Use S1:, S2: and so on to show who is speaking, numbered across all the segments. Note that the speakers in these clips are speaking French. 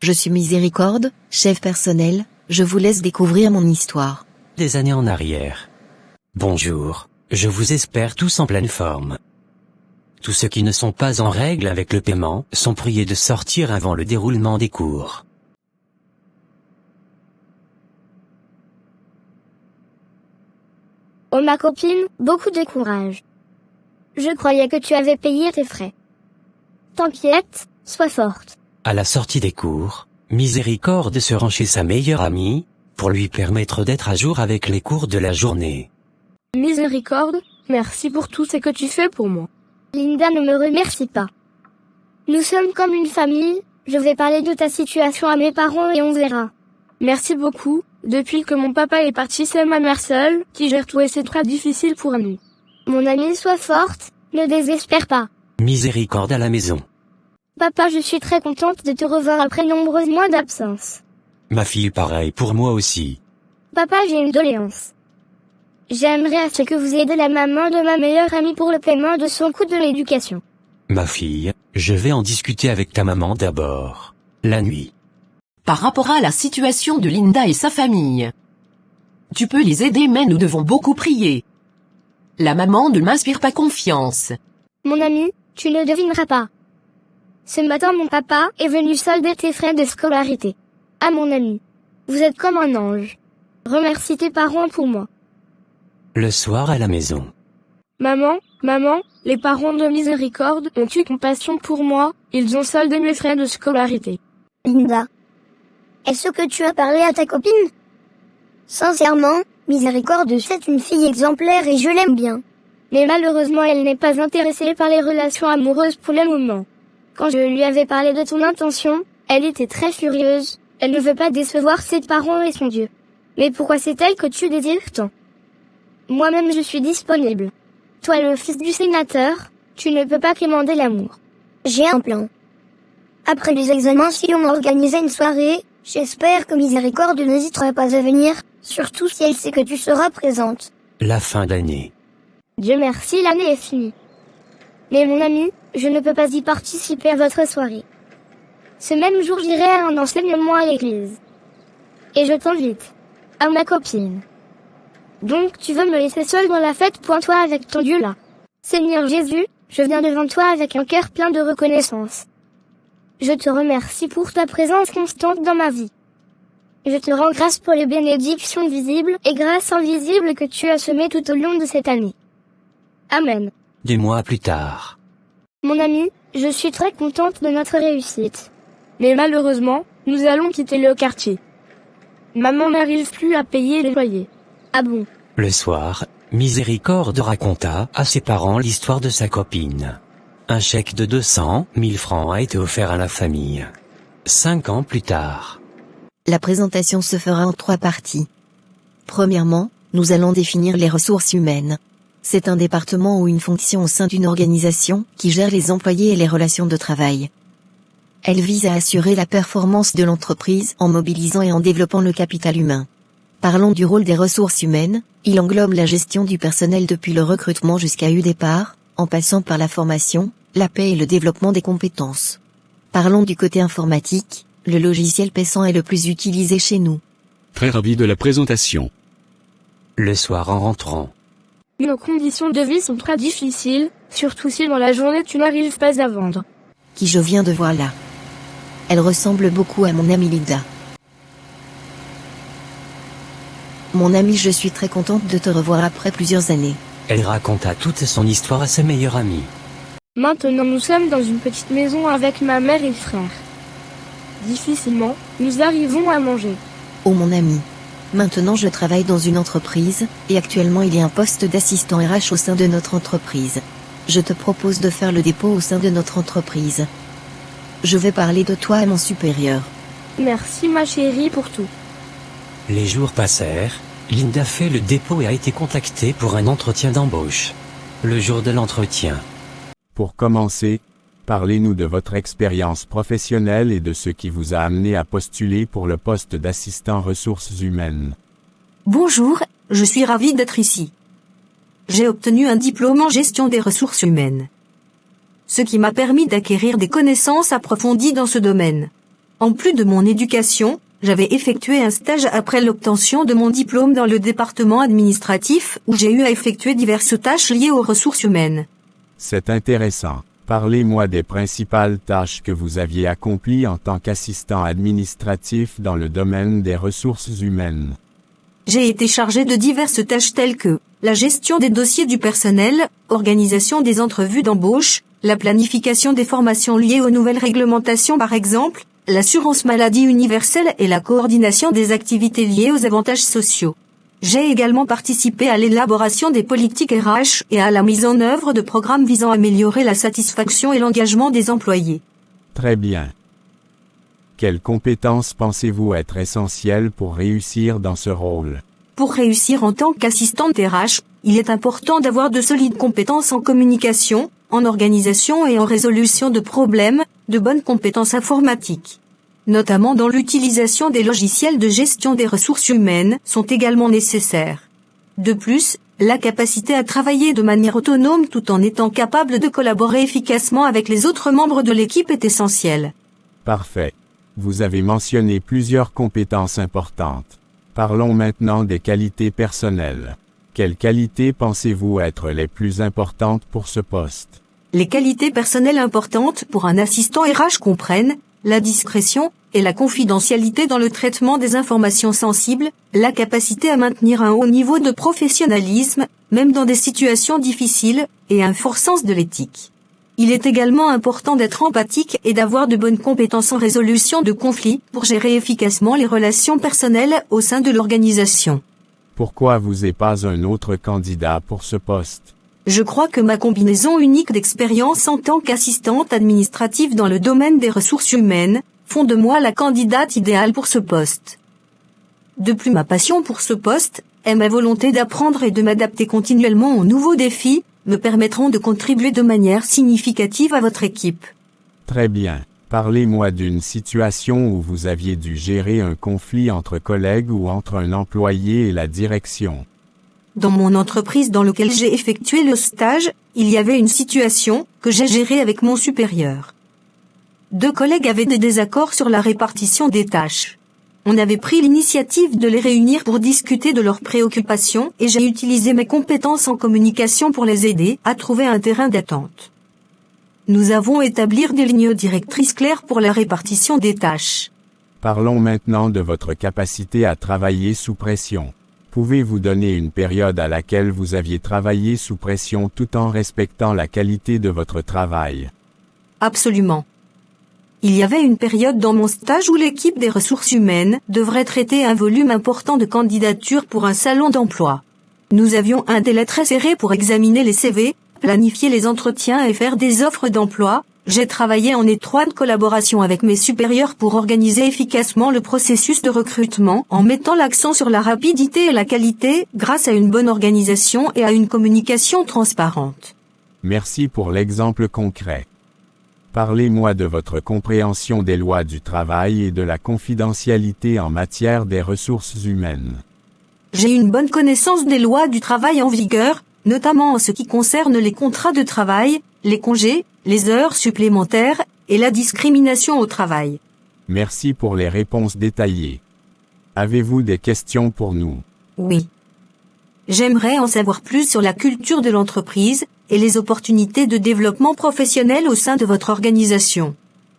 S1: Je suis Miséricorde, chef personnel, je vous laisse découvrir mon histoire.
S2: Des années en arrière. Bonjour, je vous espère tous en pleine forme. Tous ceux qui ne sont pas en règle avec le paiement sont priés de sortir avant le déroulement des cours.
S3: Oh ma copine, beaucoup de courage. Je croyais que tu avais payé tes frais. T'inquiète, sois forte.
S2: À la sortie des cours, Miséricorde se rend chez sa meilleure amie, pour lui permettre d'être à jour avec les cours de la journée.
S4: Miséricorde, merci pour tout ce que tu fais pour moi.
S3: Linda ne me remercie pas. Nous sommes comme une famille, je vais parler de ta situation à mes parents et on verra.
S4: Merci beaucoup, depuis que mon papa est parti c'est ma mère seule, qui gère tout et c'est très difficile pour nous.
S3: Mon amie, sois forte, ne désespère pas.
S2: Miséricorde à la maison.
S3: Papa, je suis très contente de te revoir après nombreux mois d'absence.
S2: Ma fille pareil pour moi aussi.
S3: Papa, j'ai une doléance. J'aimerais à ce que vous aidez la maman de ma meilleure amie pour le paiement de son coût de l'éducation.
S2: Ma fille, je vais en discuter avec ta maman d'abord. La nuit.
S5: Par rapport à la situation de Linda et sa famille. Tu peux les aider mais nous devons beaucoup prier. La maman ne m'inspire pas confiance.
S3: Mon ami, tu ne devineras pas. Ce matin mon papa est venu solder tes frais de scolarité. Ah mon ami, vous êtes comme un ange. Remercie tes parents pour moi.
S2: Le soir à la maison.
S4: Maman, les parents de Miséricorde ont eu compassion pour moi, ils ont soldé mes frais de scolarité.
S3: Linda, est-ce que tu as parlé à ta copine? Sincèrement, Miséricorde c'est une fille exemplaire et je l'aime bien. Mais malheureusement elle n'est pas intéressée par les relations amoureuses pour le moment. Quand je lui avais parlé de ton intention, elle était très furieuse, elle ne veut pas décevoir ses parents et son Dieu. Mais pourquoi c'est elle que tu désires tant? Moi-même je suis disponible. Toi le fils du sénateur, tu ne peux pas quémander l'amour. J'ai un plan. Après les examens si on organisait une soirée, j'espère que Miséricorde n'hésitera pas à venir, surtout si elle sait que tu seras présente.
S2: La fin d'année.
S3: Dieu merci, l'année est finie. Mais mon ami, je ne peux pas y participer à votre soirée. Ce même jour j'irai à un enseignement à l'église. Et je t'invite. À ma copine. Donc tu veux me laisser seule dans la fête, toi avec ton Dieu là. Seigneur Jésus, je viens devant toi avec un cœur plein de reconnaissance. Je te remercie pour ta présence constante dans ma vie. Je te rends grâce pour les bénédictions visibles et grâces invisibles que tu as semées tout au long de cette année. Amen.
S2: Des mois plus tard.
S3: Mon ami, je suis très contente de notre réussite.
S4: Mais malheureusement, nous allons quitter le quartier. Maman n'arrive plus à payer les loyers.
S3: Ah bon?
S2: Le soir, Miséricorde raconta à ses parents l'histoire de sa copine. Un chèque de 200 000 francs a été offert à la famille. 5 ans plus tard.
S1: La présentation se fera en 3 parties. Premièrement, nous allons définir les ressources humaines. C'est un département ou une fonction au sein d'une organisation qui gère les employés et les relations de travail. Elle vise à assurer la performance de l'entreprise en mobilisant et en développant le capital humain. Parlons du rôle des ressources humaines, il englobe la gestion du personnel depuis le recrutement jusqu'à eu départ, en passant par la formation, la paie et le développement des compétences. Parlons du côté informatique, le logiciel Paysant est le plus utilisé chez nous.
S6: Très ravi de la présentation.
S2: Le soir en rentrant.
S4: Nos conditions de vie sont très difficiles, surtout si dans la journée tu n'arrives pas à vendre.
S1: Qui je viens de voir là. Elle ressemble beaucoup à mon amie Linda. Mon amie, je suis très contente de te revoir après plusieurs années.
S2: Elle raconta toute son histoire à sa meilleure amie.
S4: Maintenant nous sommes dans une petite maison avec ma mère et frère. Difficilement, nous arrivons à manger.
S1: Oh mon ami. Maintenant je travaille dans une entreprise, et actuellement il y a un poste d'assistant RH au sein de notre entreprise. Je te propose de faire le dépôt au sein de notre entreprise. Je vais parler de toi à mon supérieur.
S4: Merci ma chérie pour tout.
S2: Les jours passèrent, Linda fait le dépôt et a été contactée pour un entretien d'embauche. Le jour de l'entretien.
S6: Pour commencer, parlez-nous de votre expérience professionnelle et de ce qui vous a amené à postuler pour le poste d'assistant ressources humaines.
S7: Bonjour, je suis ravie d'être ici. J'ai obtenu un diplôme en gestion des ressources humaines, ce qui m'a permis d'acquérir des connaissances approfondies dans ce domaine. En plus de mon éducation, j'avais effectué un stage après l'obtention de mon diplôme dans le département administratif où j'ai eu à effectuer diverses tâches liées aux ressources humaines.
S6: C'est intéressant. Parlez-moi des principales tâches que vous aviez accomplies en tant qu'assistant administratif dans le domaine des ressources humaines.
S7: J'ai été chargé de diverses tâches telles que la gestion des dossiers du personnel, organisation des entrevues d'embauche, la planification des formations liées aux nouvelles réglementations par exemple, l'assurance maladie universelle et la coordination des activités liées aux avantages sociaux. J'ai également participé à l'élaboration des politiques RH et à la mise en œuvre de programmes visant à améliorer la satisfaction et l'engagement des employés.
S6: Très bien. Quelles compétences pensez-vous être essentielles pour réussir dans ce rôle?
S7: Pour réussir en tant qu'assistante RH, il est important d'avoir de solides compétences en communication, en organisation et en résolution de problèmes, de bonnes compétences informatiques. Notamment dans l'utilisation des logiciels de gestion des ressources humaines, sont également nécessaires. De plus, la capacité à travailler de manière autonome tout en étant capable de collaborer efficacement avec les autres membres de l'équipe est essentielle.
S6: Parfait. Vous avez mentionné plusieurs compétences importantes. Parlons maintenant des qualités personnelles. Quelles qualités pensez-vous être les plus importantes pour ce poste?
S7: Les qualités personnelles importantes pour un assistant RH comprennent la discrétion et la confidentialité dans le traitement des informations sensibles, la capacité à maintenir un haut niveau de professionnalisme, même dans des situations difficiles, et un fort sens de l'éthique. Il est également important d'être empathique et d'avoir de bonnes compétences en résolution de conflits pour gérer efficacement les relations personnelles au sein de l'organisation.
S6: Pourquoi vous n'êtes pas un autre candidat pour ce poste?
S7: Je crois que ma combinaison unique d'expérience en tant qu'assistante administrative dans le domaine des ressources humaines font de moi la candidate idéale pour ce poste. De plus, ma passion pour ce poste et ma volonté d'apprendre et de m'adapter continuellement aux nouveaux défis me permettront de contribuer de manière significative à votre équipe.
S6: Très bien. Parlez-moi d'une situation où vous aviez dû gérer un conflit entre collègues ou entre un employé et la direction.
S7: Dans mon entreprise dans laquelle j'ai effectué le stage, il y avait une situation que j'ai gérée avec mon supérieur. 2 collègues avaient des désaccords sur la répartition des tâches. On avait pris l'initiative de les réunir pour discuter de leurs préoccupations et j'ai utilisé mes compétences en communication pour les aider à trouver un terrain d'entente. Nous avons établi des lignes directrices claires pour la répartition des tâches.
S6: Parlons maintenant de votre capacité à travailler sous pression. Pouvez-vous donner une période à laquelle vous aviez travaillé sous pression tout en respectant la qualité de votre travail?
S7: Absolument. Il y avait une période dans mon stage où l'équipe des ressources humaines devrait traiter un volume important de candidatures pour un salon d'emploi. Nous avions un délai très serré pour examiner les CV, planifier les entretiens et faire des offres d'emploi. J'ai travaillé en étroite collaboration avec mes supérieurs pour organiser efficacement le processus de recrutement en mettant l'accent sur la rapidité et la qualité grâce à une bonne organisation et à une communication transparente.
S6: Merci pour l'exemple concret. Parlez-moi de votre compréhension des lois du travail et de la confidentialité en matière des ressources humaines.
S7: J'ai une bonne connaissance des lois du travail en vigueur, notamment en ce qui concerne les contrats de travail, les congés, les heures supplémentaires et la discrimination au travail.
S6: Merci pour les réponses détaillées. Avez-vous des questions pour nous?
S7: Oui. J'aimerais en savoir plus sur la culture de l'entreprise et les opportunités de développement professionnel au sein de votre organisation.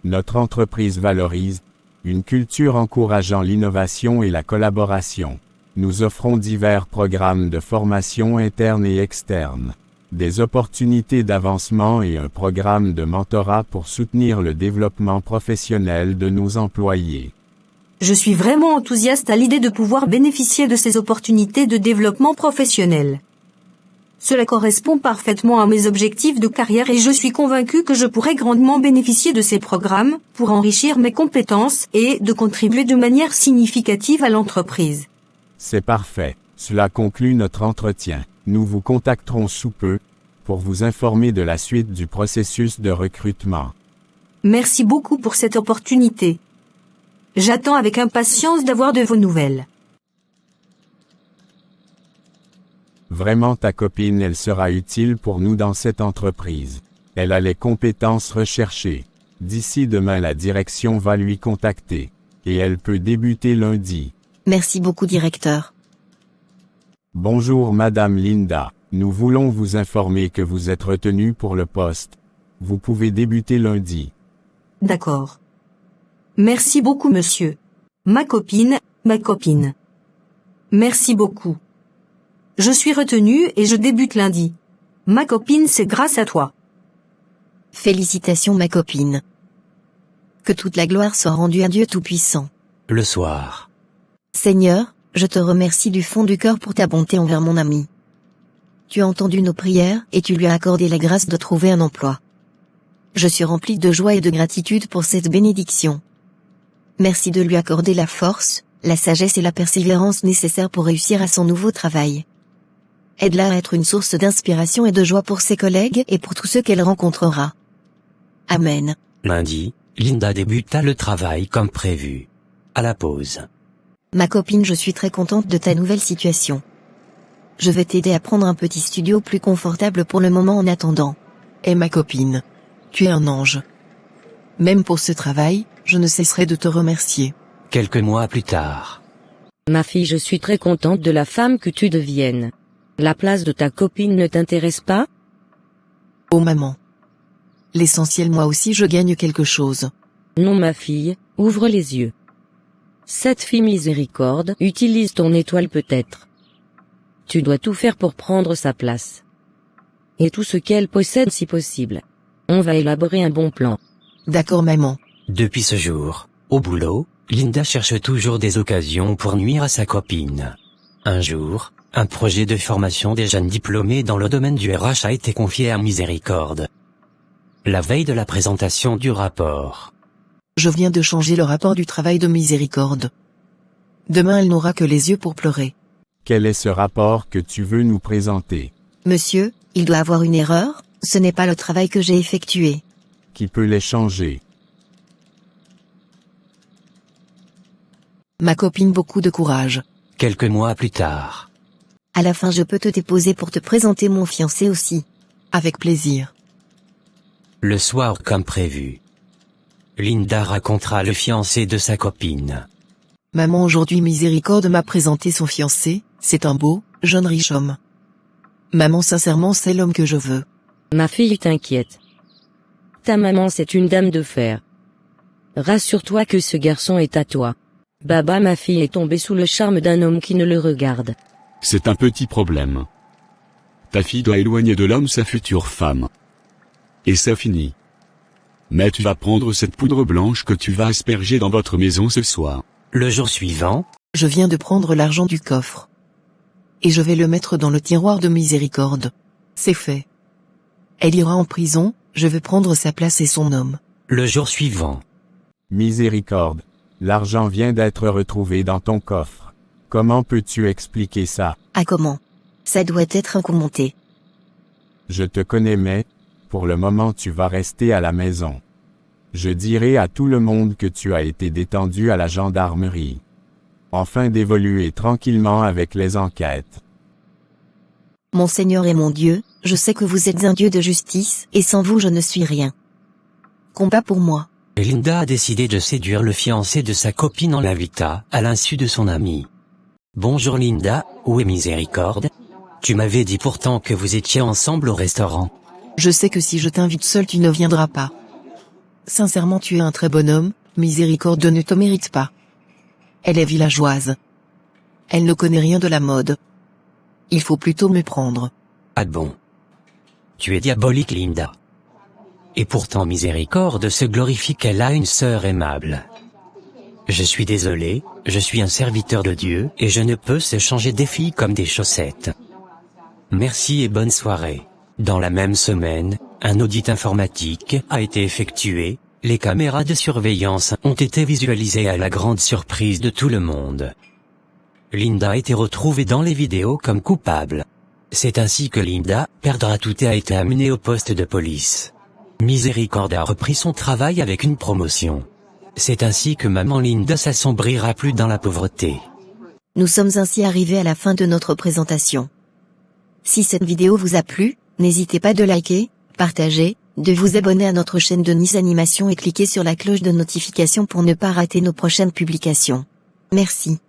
S6: Notre entreprise valorise une culture encourageant l'innovation et la collaboration. Nous offrons divers programmes de formation interne et externe, des opportunités d'avancement et un programme de mentorat pour soutenir le développement professionnel de nos employés.
S7: Je suis vraiment enthousiaste à l'idée de pouvoir bénéficier de ces opportunités de développement professionnel. Cela correspond parfaitement à mes objectifs de carrière et je suis convaincu que je pourrai grandement bénéficier de ces programmes pour enrichir mes compétences et de contribuer de manière significative à l'entreprise.
S6: C'est parfait. Cela conclut notre entretien. Nous vous contacterons sous peu pour vous informer de la suite du processus de recrutement.
S7: Merci beaucoup pour cette opportunité. J'attends avec impatience d'avoir de vos nouvelles.
S6: Vraiment ta copine, elle sera utile pour nous dans cette entreprise. Elle a les compétences recherchées. D'ici demain la direction va lui contacter. Et elle peut débuter lundi.
S1: Merci beaucoup directeur.
S6: Bonjour Madame Linda, nous voulons vous informer que vous êtes retenue pour le poste. Vous pouvez débuter lundi.
S7: D'accord. Merci beaucoup monsieur. Ma copine. Merci beaucoup. Je suis retenue et je débute lundi. Ma copine, c'est grâce à toi.
S1: Félicitations ma copine. Que toute la gloire soit rendue à Dieu Tout-Puissant.
S2: Le soir.
S1: Seigneur, je te remercie du fond du cœur pour ta bonté envers mon ami. Tu as entendu nos prières et tu lui as accordé la grâce de trouver un emploi. Je suis rempli de joie et de gratitude pour cette bénédiction. Merci de lui accorder la force, la sagesse et la persévérance nécessaires pour réussir à son nouveau travail. Aide-la à être une source d'inspiration et de joie pour ses collègues et pour tous ceux qu'elle rencontrera. Amen.
S2: Lundi, Linda débuta le travail comme prévu. À la pause.
S1: Ma copine, je suis très contente de ta nouvelle situation. Je vais t'aider à prendre un petit studio plus confortable pour le moment en attendant. Et ma copine, tu es un ange. Même pour ce travail, je ne cesserai de te remercier.
S2: Quelques mois plus tard.
S8: Ma fille, je suis très contente de la femme que tu deviennes. La place de ta copine ne t'intéresse pas?
S1: Oh maman. L'essentiel, moi aussi je gagne quelque chose.
S8: Non ma fille, ouvre les yeux. Cette fille Miséricorde utilise ton étoile peut-être. Tu dois tout faire pour prendre sa place. Et tout ce qu'elle possède si possible. On va élaborer un bon plan.
S1: D'accord maman.
S2: Depuis ce jour, au boulot, Linda cherche toujours des occasions pour nuire à sa copine. Un jour, un projet de formation des jeunes diplômés dans le domaine du RH a été confié à Miséricorde. La veille de la présentation du rapport.
S1: Je viens de changer le rapport du travail de Miséricorde. Demain elle n'aura que les yeux pour pleurer.
S6: Quel est ce rapport que tu veux nous présenter?
S1: Monsieur, il doit avoir une erreur, ce n'est pas le travail que j'ai effectué.
S6: Qui peut les changer?
S1: Ma copine, beaucoup de courage.
S2: Quelques mois plus tard.
S1: À la fin je peux te déposer pour te présenter mon fiancé aussi. Avec plaisir.
S2: Le soir comme prévu. Linda racontera le fiancé de sa copine.
S1: Maman, aujourd'hui Miséricorde m'a présenté son fiancé, c'est un beau, jeune riche homme. Maman, sincèrement c'est l'homme que je veux.
S8: Ma fille t'inquiète. Ta maman c'est une dame de fer. Rassure-toi que ce garçon est à toi. Baba, ma fille est tombée sous le charme d'un homme qui ne le regarde.
S9: C'est un petit problème. Ta fille doit éloigner de l'homme sa future femme. Et ça finit. Mais tu vas prendre cette poudre blanche que tu vas asperger dans votre maison ce soir.
S2: Le jour suivant.
S1: Je viens de prendre l'argent du coffre. Et je vais le mettre dans le tiroir de Miséricorde. C'est fait. Elle ira en prison, je vais prendre sa place et son homme.
S2: Le jour suivant.
S6: Miséricorde. L'argent vient d'être retrouvé dans ton coffre. Comment peux-tu expliquer ça?
S1: Ah comment? Ça doit être incommenté.
S6: Je te connais mais, pour le moment tu vas rester à la maison. Je dirai à tout le monde que tu as été détendu à la gendarmerie. Afin d'évoluer tranquillement avec les enquêtes.
S1: Mon Seigneur et mon Dieu, je sais que vous êtes un Dieu de justice, et sans vous je ne suis rien. Combat pour moi.
S2: Et Linda a décidé de séduire le fiancé de sa copine en l'invita, à l'insu de son ami. Bonjour Linda, où est Miséricorde? Tu m'avais dit pourtant que vous étiez ensemble au restaurant.
S1: Je sais que si je t'invite seul tu ne viendras pas. Sincèrement tu es un très bon homme, Miséricorde ne te mérite pas. Elle est villageoise. Elle ne connaît rien de la mode. Il faut plutôt me prendre.
S2: Ah bon? Tu es diabolique Linda. Et pourtant Miséricorde se glorifie qu'elle a une sœur aimable. Je suis désolé, je suis un serviteur de Dieu et je ne peux se changer des filles comme des chaussettes. Merci et bonne soirée. Dans la même semaine, un audit informatique a été effectué, les caméras de surveillance ont été visualisées à la grande surprise de tout le monde. Linda a été retrouvée dans les vidéos comme coupable. C'est ainsi que Linda, perdra tout et a été amenée au poste de police. Miséricorde a repris son travail avec une promotion. C'est ainsi que maman Linda s'assombrira plus dans la pauvreté.
S1: Nous sommes ainsi arrivés à la fin de notre présentation. Si cette vidéo vous a plu, n'hésitez pas de liker, partager, de vous abonner à notre chaîne de Nice Animation et cliquer sur la cloche de notification pour ne pas rater nos prochaines publications. Merci.